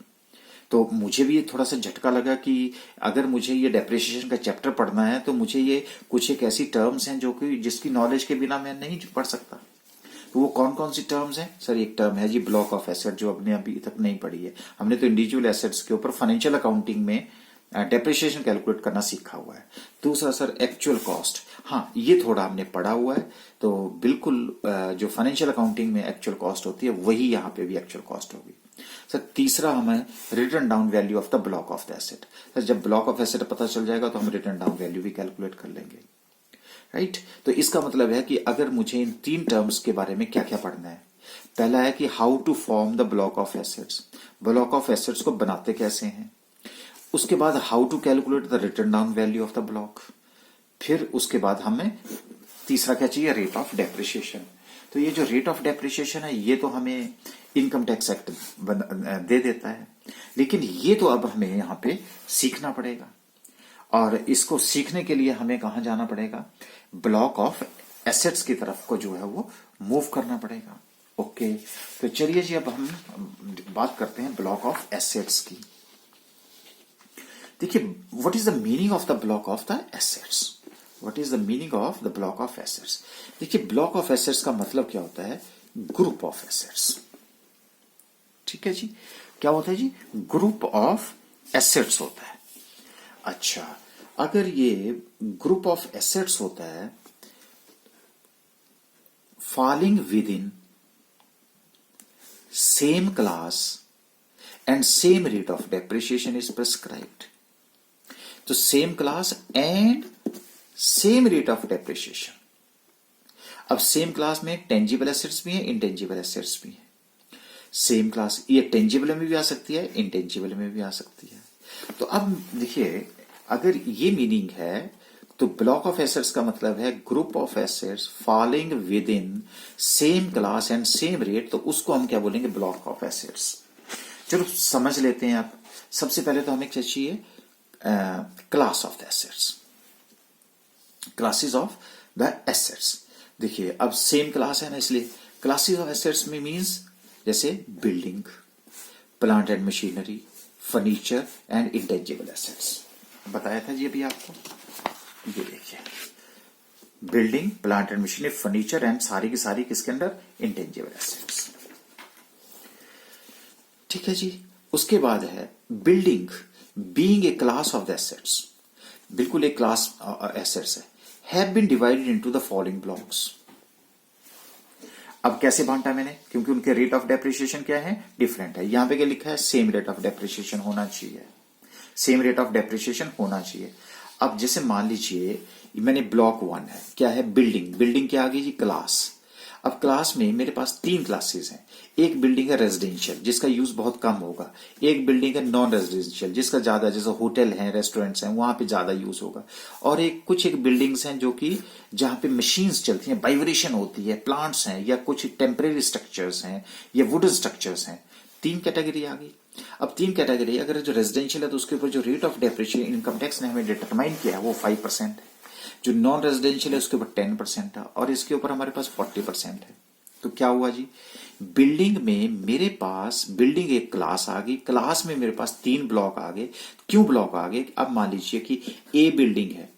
S1: तो मुझे भी थोड़ा सा झटका लगा कि अगर मुझे ये डेप्रिसिएशन का चैप्टर पढ़ना है तो मुझे ये कुछ एक ऐसी टर्म्स हैं जो कि जिसकी नॉलेज के बिना मैं नहीं पढ़ सकता। तो वो कौन कौन सी टर्म्स हैं सर? एक टर्म है जी ब्लॉक ऑफ एसेट, जो हमने अभी तक नहीं पढ़ी है। हमने तो इंडिविजुअल एसेट्स के ऊपर फाइनेंशियल अकाउंटिंग में डेप्रिसिएशन कैलकुलेट करना सीखा हुआ है। दूसरा सर एक्चुअल कॉस्ट, हाँ ये थोड़ा हमने पढ़ा हुआ है। तो बिल्कुल जो फाइनेंशियल अकाउंटिंग में एक्चुअल कॉस्ट होती है वही यहाँ पे भी एक्चुअल कॉस्ट होगी। सर तीसरा हमें written down value of the block of the asset. Sir जब ब्लॉक ऑफ एसेट पता चल जाएगा तो हम रिटन डाउन वैल्यू भी कैलकुलेट कर लेंगे, राइट। तो इसका मतलब है कि अगर मुझे इन 3 टर्म्स के बारे में क्या क्या पढ़ना है, पहला है कि how to form the block of assets, block of assets को बनाते कैसे हैं। उसके बाद how to calculate the written down value of the block. फिर उसके बाद हमें तीसरा क्या चाहिए? Rate of depreciation. तो ये जो रेट ऑफ डेप्रिसिएशन है ये तो हमें इनकम टैक्स एक्ट दे देता है, लेकिन ये तो अब हमें यहाँ पे सीखना पड़ेगा। और इसको सीखने के लिए हमें कहाँ जाना पड़ेगा? ब्लॉक ऑफ एसेट्स की तरफ को जो है वो मूव करना पड़ेगा। ओके, तो चलिए जी अब हम बात करते हैं ब्लॉक ऑफ एसेट्स की। देखिए what is the meaning of the block of the assets? What is the meaning of the block of assets? देखिए ब्लॉक ऑफ एसेट्स का मतलब क्या होता है? Group of assets. ठीक है जी, क्या होता है जी? ग्रुप ऑफ एसेट्स होता है। अच्छा, अगर ये ग्रुप ऑफ एसेट्स होता है falling within same class and same rate of depreciation is prescribed. तो same class and same rate of depreciation. अब same class में tangible assets भी है, intangible assets भी है। सेम क्लास, ये टेंजिबल में भी आ सकती है, इंटेंजिबल में भी आ सकती है। तो अब देखिए अगर ये मीनिंग है तो ब्लॉक ऑफ एसेट्स का मतलब है group of assets falling with in same class and same rate, तो उसको हम क्या बोलेंगे? Block of assets. चलो समझ लेते हैं आप। सबसे पहले तो हमें क्या चाहिए? Class of the assets, classes of the assets. देखिए अब सेम क्लास है ना, इसलिए क्लासेस ऑफ एसेट्स में मींस जैसे building, plant and machinery, furniture and intangible assets. बताया था जी अभी आपको। ये देखिए building, plant and machinery, furniture and सारी की सारी किसके अंडर? Intangible assets. ठीक है जी। उसके बाद है building being a class of the assets, बिल्कुल एक क्लास एसेट्स है, have been divided into the following blocks. अब कैसे बांटा मैंने, क्योंकि उनके रेट ऑफ डेप्रिसिएशन क्या है, डिफरेंट है। यहां पे क्या लिखा है, सेम रेट ऑफ डेप्रिसिएशन होना चाहिए, सेम रेट ऑफ डेप्रिसिएशन होना चाहिए। अब जैसे मान लीजिए मैंने ब्लॉक 1 है, क्या है, बिल्डिंग, बिल्डिंग क्या आ गई जी, क्लास। अब क्लास में मेरे पास 3 क्लासेस हैं। एक बिल्डिंग है रेजिडेंशियल जिसका यूज बहुत कम होगा, एक बिल्डिंग है नॉन रेजिडेंशियल जिसका ज्यादा, जैसे होटल है, रेस्टोरेंट्स हैं, वहां पे ज्यादा यूज होगा, और एक बिल्डिंग्स हैं जो कि जहां पे मशीन्स चलती हैं, वाइब्रेशन होती है, प्लांट्स हैं, या कुछ टेम्परेरी स्ट्रक्चर्स हैं, या वुडन स्ट्रक्चर्स हैं। 3 कैटेगरी आ गई। अब 3 कैटेगरी, अगर जो रेजिडेंशियल है तो उसके ऊपर जो rate of depreciation income tax ने हमें डिटरमाइन किया है वो 5% है, जो नॉन रेजिडेंशियल है उसके ऊपर 10% है, और इसके ऊपर हमारे पास 40% है। तो क्या हुआ जी, बिल्डिंग में मेरे पास, बिल्डिंग एक क्लास आ गई, क्लास में मेरे पास 3 ब्लॉक आ गए। क्यों ब्लॉक आ गए, अब मान लीजिए कि ए बिल्डिंग है,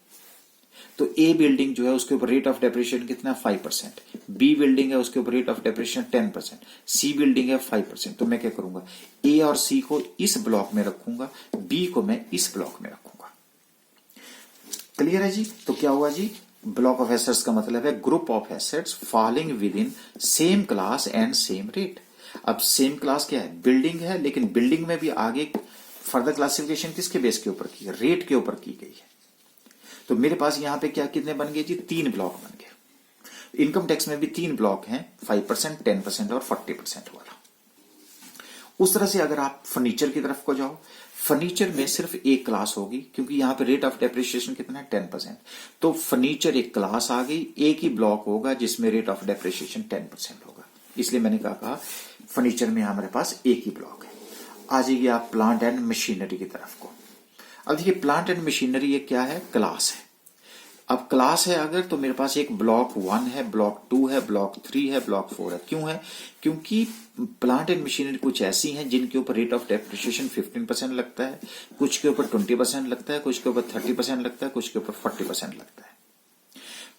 S1: तो ए बिल्डिंग जो है उसके ऊपर रेट ऑफ डेप्रिसिएशन कितना, 5%। बी बिल्डिंग है उसके ऊपर rate of depreciation 10%। C building है 5%। तो मैं क्या करूंगा, ए और सी को इस ब्लॉक में रखूंगा, बी को मैं इस ब्लॉक में रखूंगा। क्लियर है जी। तो क्या हुआ जी, ब्लॉक ऑफ एसेट्स का मतलब है group of assets falling with in same class and same rate. अब सेम क्लास क्या है, बिल्डिंग है, लेकिन बिल्डिंग में भी आगे फर्दर क्लासिफिकेशन किसके बेस के ऊपर की है, रेट के ऊपर की गई है। तो मेरे पास यहां पे क्या, कितने बन गए जी, 3 ब्लॉक बन गए। इनकम टैक्स में भी 3 ब्लॉक हैं, 5%, 10% और 40% वाला। उस तरह से अगर आप फर्नीचर की तरफ को जाओ, फर्नीचर में सिर्फ एक क्लास होगी, क्योंकि यहां पे रेट ऑफ डेप्रिसिएशन कितना है, 10%। तो फर्नीचर एक क्लास आ गई, एक ही ब्लॉक होगा जिसमें रेट ऑफ डेप्रिसिएशन 10% होगा। इसलिए मैंने कहा फर्नीचर में हमारे पास एक ही ब्लॉक है। आ जाइए आप प्लांट एंड मशीनरी की तरफ को। अब देखिए प्लांट एंड मशीनरी ये क्या है, क्लास है। अब क्लास है अगर, तो मेरे पास एक ब्लॉक 1 है, ब्लॉक 2 है, ब्लॉक 3 है, ब्लॉक 4 है। क्यों है, क्योंकि प्लांट एंड मशीनरी कुछ ऐसी हैं जिनके ऊपर रेट ऑफ डेप्रिसिएशन 15% लगता है, कुछ के ऊपर 20% लगता है, कुछ के ऊपर 30% लगता है, कुछ के ऊपर 40% लगता है।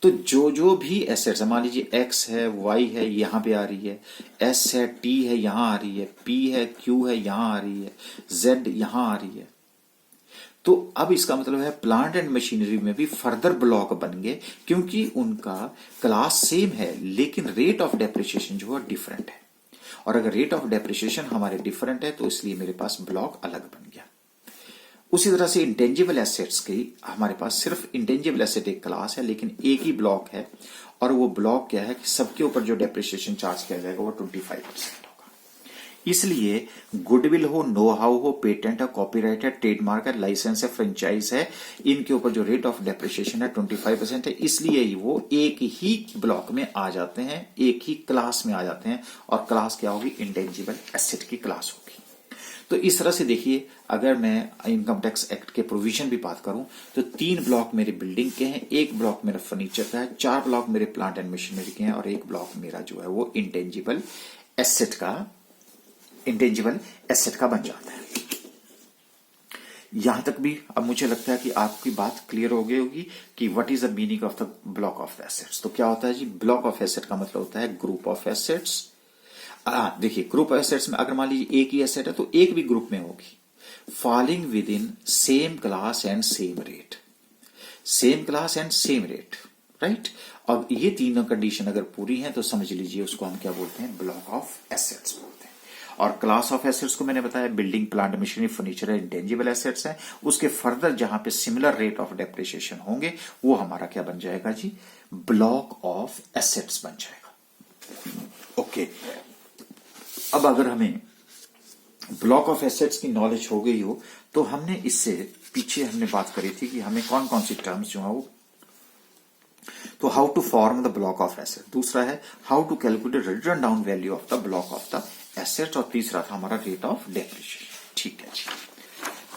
S1: तो जो जो भी एसेट्स, मान लीजिए एक्स है, वाई है, यहां पे आ रही है, एस है, टी है, यहां आ रही है, पी है, क्यू है, यहां आ रही है, जेड यहां आ रही है। तो अब इसका मतलब है प्लांट एंड मशीनरी में भी फर्दर ब्लॉक बन गए, क्योंकि उनका क्लास सेम है लेकिन रेट ऑफ डेप्रिसिएशन जो है डिफरेंट है। और अगर रेट ऑफ डेप्रिसिएशन हमारे डिफरेंट है तो इसलिए मेरे पास ब्लॉक अलग बन गया। उसी तरह से इंटेंजिबल एसेट्स की हमारे पास सिर्फ इंटेंजिबल एसेट एक क्लास है लेकिन एक ही ब्लॉक है, और वो ब्लॉक क्या है कि सबके ऊपर जो डेप्रिसिएशन चार्ज किया जाएगा वो 25% होगा। इसलिए गुडविल हो, नो हाउ हो, पेटेंट है, कॉपीराइट है, ट्रेडमार्क है, लाइसेंस है, फ्रेंचाइज है, इनके ऊपर जो रेट ऑफ डेप्रिसिएशन है 25% है। इसलिए ही वो एक ही ब्लॉक में आ जाते हैं, एक ही क्लास में आ जाते हैं, और क्लास क्या होगी, इंटेंजिबल एसेट की क्लास होगी। तो इस तरह से देखिए, अगर मैं इनकम टैक्स एक्ट के प्रोविजन भी बात करूं तो 3 ब्लॉक मेरे बिल्डिंग के हैं, 1 ब्लॉक मेरा फर्नीचर का है, 4 ब्लॉक मेरे प्लांट एंड मशीनरी के हैं, और 1 ब्लॉक मेरा जो है वो इंटेंजिबल एसेट का बन जाता है। यहां तक भी अब मुझे लगता है कि आपकी बात क्लियर हो गई होगी कि what is the meaning of the block of assets. तो क्या होता है जी, ब्लॉक ऑफ एसेट का मतलब होता है ग्रुप ऑफ एसेट्स। देखिए ग्रुप ऑफ एसेट्स में अगर मान लीजिए एक ही एसेट है तो एक भी ग्रुप में होगी, falling with in same class and same rate, same class and same rate, right. अब ये तीनों कंडीशन अगर पूरी हैं तो समझ लीजिए उसको हम क्या बोलते हैं, ब्लॉक ऑफ एसेट्स बोलते हैं। और क्लास ऑफ एसेट्स को मैंने बताया बिल्डिंग, प्लांट, मशीनरी, फर्नीचर है, इंटेंजिबल एसेट्स हैं। उसके फर्दर जहां पे सिमिलर रेट ऑफ डेप्रिसिएशन होंगे वो हमारा क्या बन जाएगा जी, ब्लॉक ऑफ एसेट्स बन जाएगा। ओके, अब अगर हमें ब्लॉक ऑफ एसेट्स की नॉलेज हो गई हो तो हमने इससे पीछे हमने बात करी थी कि हमें कौन कौन सी टर्म्स जो है वो, तो how to form the block of asset, दूसरा है how to calculate return down value of the block of the asset, और तीसरा था हमारा रेट ऑफ डेप्रिसिएशन। ठीक है जी,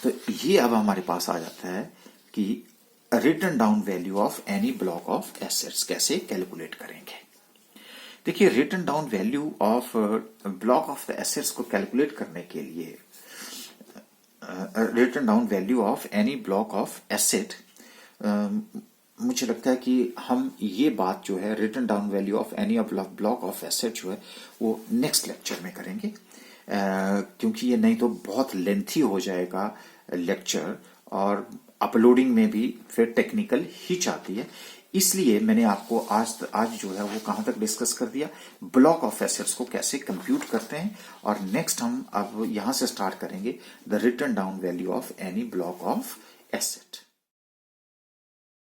S1: तो ये अब हमारे पास आ जाता है कि return down value of any block of assets कैसे कैलकुलेट करेंगे। देखिए return down value of block of the assets को कैलकुलेट करने के लिए, return down value of any block of asset, मुझे लगता है कि हम ये बात जो है return down value of any block of asset जो है वो नेक्स्ट लेक्चर में करेंगे, क्योंकि ये नहीं तो बहुत लेंथी हो जाएगा लेक्चर और अपलोडिंग में भी फिर टेक्निकल हिच आती है। इसलिए मैंने आपको आज जो है वो कहां तक डिस्कस कर दिया, ब्लॉक ऑफ एसेट्स को कैसे कंप्यूट करते हैं, और नेक्स्ट हम अब यहां से स्टार्ट करेंगे the written down value of any block of asset.